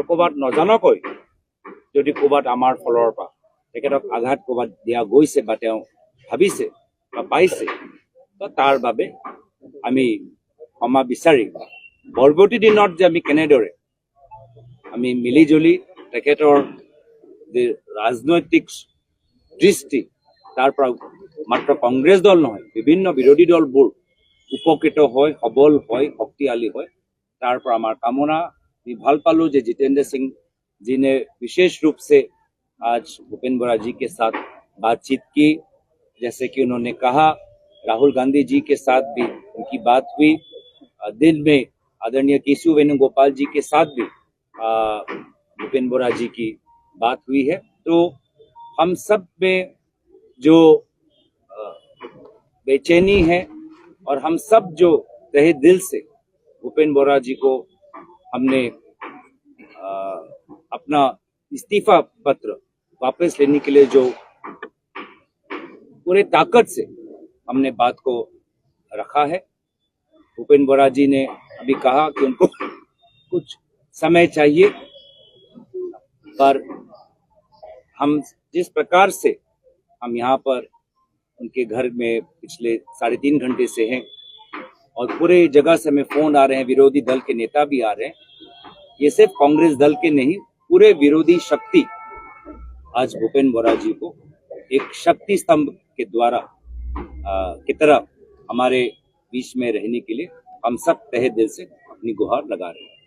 ক'ৰবাত নজনাকৈ যদি ক'ৰবাত আমাৰ ফালৰ পৰা তেখেতক আঘাত ক'ৰবাত দিয়া গৈছে বা তেওঁ ভাবিছে বা পাইছে, তো তাৰ বাবে আমি ক্ষমা বিচাৰি পৰৱৰ্তী দিনত যে আমি কেনেদৰে আমি মিলিজুলি তেখেতৰ যে ৰাজনৈতিক দৃষ্টি তাৰ পৰা মাত্ৰ কংগ্ৰেছ দল নহয়, বিভিন্ন বিৰোধী দলবোৰ উপকৃত হয়, সবল হয়, शक्तिशाली হয়, तार पर हमार कामना भाल पालू जे जितेंद्र सिंह जी ने विशेष रूप से आज भूपेंद्र बोरा जी के साथ बातचीत की। जैसे कि उन्होंने कहा, राहुल गांधी जी के साथ भी उनकी बात हुई, दिन में आदरणीय केशव वेणुगोपाल जी के साथ भी भूपेंद्र बोरा जी की बात हुई है। तो हम सब में जो बेचैनी है और हम सब जो तहे दिल से भूपेंद्र बोरा जी को हमने अपना इस्तीफा पत्र वापस लेने के लिए जो पूरे ताकत से हमने बात को रखा है। भूपेंद्र बोरा जी ने अभी कहा कि उनको कुछ समय चाहिए, पर हम जिस प्रकार से हम यहाँ पर उनके घर में पिछले 3.5 घंटे से हैं और पूरे जगह से हमें फोन आ रहे हैं, विरोधी दल के नेता भी आ रहे हैं, ये सिर्फ कांग्रेस दल के नहीं, पूरे विरोधी शक्ति आज भूपेंद्र बोरा जी को एक शक्ति स्तंभ के द्वारा की तरह हमारे बीच में रहने के लिए हम सब तहे दिल से अपनी गुहार लगा रहे हैं।